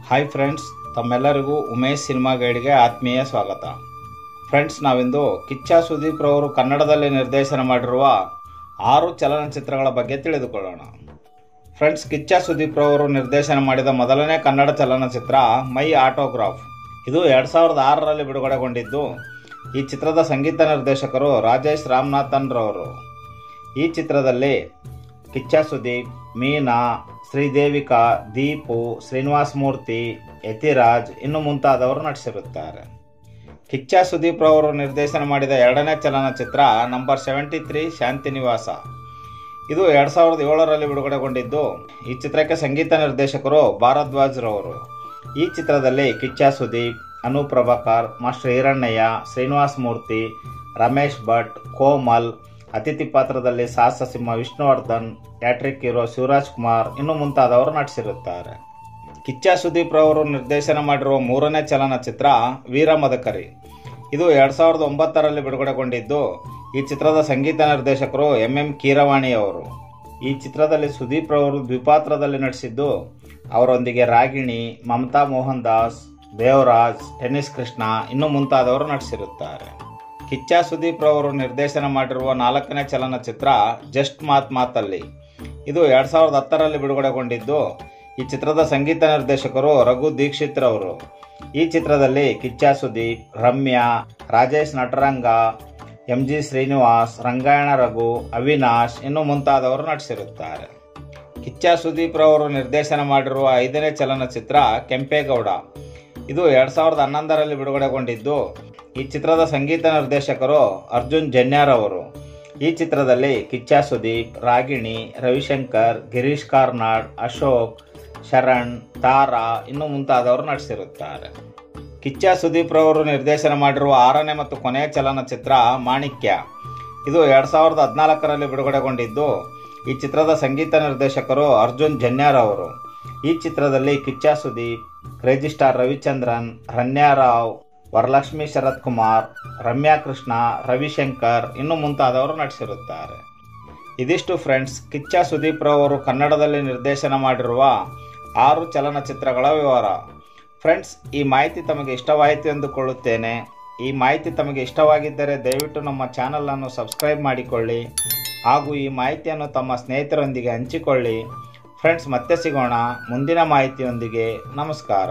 Hi friends, ತಮ್ಮೆಲ್ಲರಿಗೂ Umesh cinema ಗೈಡ್ಗೆ ಆತ್ಮೀಯ ಸ್ವಾಗತ. ಫ್ರೆಂಡ್ಸ್, ನಾವಿಂದು ಕಿಚ್ಚ ಸುದೀಪ್ ರವರು ಕನ್ನಡದಲ್ಲಿ ನಿರ್ದೇಶನ ಮಾಡಿರುವ 6 ಚಲನಚಿತ್ರಗಳ ಬಗ್ಗೆ ತಿಳಿದುಕೊಳ್ಳೋಣ. ಫ್ರೆಂಡ್ಸ್, ಕಿಚ್ಚ ಸುದೀಪ್ ರವರು ನಿರ್ದೇಶನ ಮಾಡಿದ ಮೊದಲನೇ ಕನ್ನಡ ಚಲನಚಿತ್ರ ಮೈ ಆಟೋಗ್ರಾಫ್. ಇದು 2006ರಲ್ಲಿ ಬಿಡುಗಡೆಗೊಂಡಿದ್ದು, ಈ ಚಿತ್ರದ ಸಂಗೀತ ನಿರ್ದೇಶಕರು ರಾಜೇಶ್ ರಾಮನಾಥನ್ ರವರು. ಈ ಚಿತ್ರದಲ್ಲಿ ಕಿಚ್ಚ ಸುದೀಪ್, ಮೀನಾ, ಶ್ರೀದೇವಿಕಾ, ದೀಪು, ಶ್ರೀನಿವಾಸ ಮೂರ್ತಿ, ಯತಿರಾಜ್ ಇನ್ನು ಮುಂತಾದವರು ನಟಿಸಿರುತ್ತಾರೆ. ಕಿಚ್ಚ ಸುದೀಪ್ ರವರು ನಿರ್ದೇಶನ ಮಾಡಿದ ಎರಡನೇ ಚಲನಚಿತ್ರ ನಂಬರ್ 73 ಶಾಂತಿ ನಿವಾಸ. ಇದು 2007ರಲ್ಲಿ ಬಿಡುಗಡೆಗೊಂಡಿದ್ದು, ಈ ಚಿತ್ರಕ್ಕೆ ಸಂಗೀತ ನಿರ್ದೇಶಕರು ಭಾರದ್ವಾಜ್ ರವರು. ಈ ಚಿತ್ರದಲ್ಲಿ ಕಿಚ್ಚ ಸುದೀಪ್, ಅನು ಪ್ರಭಾಕರ್, ಮಾಸ್ಟರ್ ಹಿರಣ್ಣಯ್ಯ, ಶ್ರೀನಿವಾಸ ಮೂರ್ತಿ, ರಮೇಶ್ ಭಟ್, ಕೋಮಲ್, ಅತಿಥಿ ಪಾತ್ರದಲ್ಲಿ ಸಾಹಸ ಸಿಂಹ ವಿಷ್ಣುವರ್ಧನ್, ಟ್ಯಾಟ್ರಿಕ್ ಹೀರೋ ಶಿವರಾಜ್ ಕುಮಾರ್ ಇನ್ನು ಮುಂತಾದವರು ನಟಿಸಿರುತ್ತಾರೆ. ಕಿಚ್ಚ ಸುದೀಪ್ ರವರು ನಿರ್ದೇಶನ ಮಾಡಿರುವ ಮೂರನೇ ಚಲನಚಿತ್ರ ವೀರ ಮದಕರಿ. ಇದು 2009ರಲ್ಲಿ ಬಿಡುಗಡೆಗೊಂಡಿದ್ದು, ಈ ಚಿತ್ರದ ಸಂಗೀತ ನಿರ್ದೇಶಕರು ಎಂ ಕೀರವಾಣಿ ಅವರು. ಈ ಚಿತ್ರದಲ್ಲಿ ಸುದೀಪ್ ರವರು ದ್ವಿಪಾತ್ರದಲ್ಲಿ ನಟಿಸಿದ್ದು, ಅವರೊಂದಿಗೆ ರಾಗಿಣಿ, ಮಮತಾ ಮೋಹನ್ ದಾಸ್, ದೇವರಾಜ್, ಟೆನ್ನಿಸ್ ಕೃಷ್ಣ ಇನ್ನು ಮುಂತಾದವರು ನಟಿಸಿರುತ್ತಾರೆ. ಕಿಚ್ಚ ಸುದೀಪ್ ರವರು ನಿರ್ದೇಶನ ಮಾಡಿರುವ 4ನೇ ಚಲನಚಿತ್ರ ಜಸ್ಟ್ ಮಾತಲ್ಲಿ. ಇದು 2010ರಲ್ಲಿ ಬಿಡುಗಡೆಗೊಂಡಿದ್ದು, ಈ ಚಿತ್ರದ ಸಂಗೀತ ನಿರ್ದೇಶಕರು ರಘು ದೀಕ್ಷಿತ್ ರವರು. ಈ ಚಿತ್ರದಲ್ಲಿ ಕಿಚ್ಚ ಸುದೀಪ್, ರಮ್ಯಾ, ರಾಜೇಶ್ ನಟರಂಗ, ಎಂಜಿ ಶ್ರೀನಿವಾಸ್, ರಂಗಾಯಣ ರಘು, ಅವಿನಾಶ್ ಇನ್ನು ಮುಂತಾದವರು ನಟಿಸಿರುತ್ತಾರೆ. ಕಿಚ್ಚ ಸುದೀಪ್ ರವರು ನಿರ್ದೇಶನ ಮಾಡಿರುವ 5ನೇ ಚಲನಚಿತ್ರ ಕೆಂಪೇಗೌಡ. ಇದು 2011ರಲ್ಲಿ ಬಿಡುಗಡೆಗೊಂಡಿದ್ದು, ಈ ಚಿತ್ರದ ಸಂಗೀತ ನಿರ್ದೇಶಕರು ಅರ್ಜುನ್ ಜನ್ಯಾರ್ ಅವರು. ಈ ಚಿತ್ರದಲ್ಲಿ ಕಿಚ್ಚ ಸುದೀಪ್, ರಾಗಿಣಿ, ರವಿಶಂಕರ್, ಗಿರೀಶ್ ಕಾರ್ನಾಡ್, ಅಶೋಕ್, ಶರಣ್, ತಾರಾ ಇನ್ನು ಮುಂತಾದವರು ನಟಿಸಿರುತ್ತಾರೆ. ಕಿಚ್ಚ ಸುದೀಪ್ ರವರು ನಿರ್ದೇಶನ ಮಾಡಿರುವ 6ನೇ ಮತ್ತು ಕೊನೆಯ ಚಲನಚಿತ್ರ ಮಾಣಿಕ್ಯ. ಇದು 2014ರಲ್ಲಿ ಬಿಡುಗಡೆಗೊಂಡಿದ್ದು, ಈ ಚಿತ್ರದ ಸಂಗೀತ ನಿರ್ದೇಶಕರು ಅರ್ಜುನ್ ಜನ್ಯಾರ್ ಅವರು. ಈ ಚಿತ್ರದಲ್ಲಿ ಕಿಚ್ಚ ಸುದೀಪ್, ಕ್ರೇಜಿ ಸ್ಟಾರ್ ರವಿಚಂದ್ರನ್, ರನ್ಯಾ ರಾವ್, ವರಲಕ್ಷ್ಮಿ ಶರತ್ ಕುಮಾರ್, ರಮ್ಯಾ ಕೃಷ್ಣ, ರವಿಶಂಕರ್ ಇನ್ನು ಮುಂತಾದವರು ನಟಿಸಿರುತ್ತಾರೆ. ಇದಿಷ್ಟು ಫ್ರೆಂಡ್ಸ್, ಕಿಚ್ಚ ಸುದೀಪ್ ರವರು ಕನ್ನಡದಲ್ಲಿ ನಿರ್ದೇಶನ ಮಾಡಿರುವ 6 ಚಲನಚಿತ್ರಗಳ ವಿವರ. ಫ್ರೆಂಡ್ಸ್, ಈ ಮಾಹಿತಿ ತಮಗೆ ಇಷ್ಟವಾಯಿತು ಎಂದುಕೊಳ್ಳುತ್ತೇನೆ. ಈ ಮಾಹಿತಿ ತಮಗೆ ಇಷ್ಟವಾಗಿದ್ದರೆ ದಯವಿಟ್ಟು ನಮ್ಮ ಚಾನಲನ್ನು ಸಬ್ಸ್ಕ್ರೈಬ್ ಮಾಡಿಕೊಳ್ಳಿ ಹಾಗೂ ಈ ಮಾಹಿತಿಯನ್ನು ತಮ್ಮ ಸ್ನೇಹಿತರೊಂದಿಗೆ ಹಂಚಿಕೊಳ್ಳಿ. ಫ್ರೆಂಡ್ಸ್, ಮತ್ತೆ ಸಿಗೋಣ ಮುಂದಿನ ಮಾಹಿತಿಯೊಂದಿಗೆ. ನಮಸ್ಕಾರ.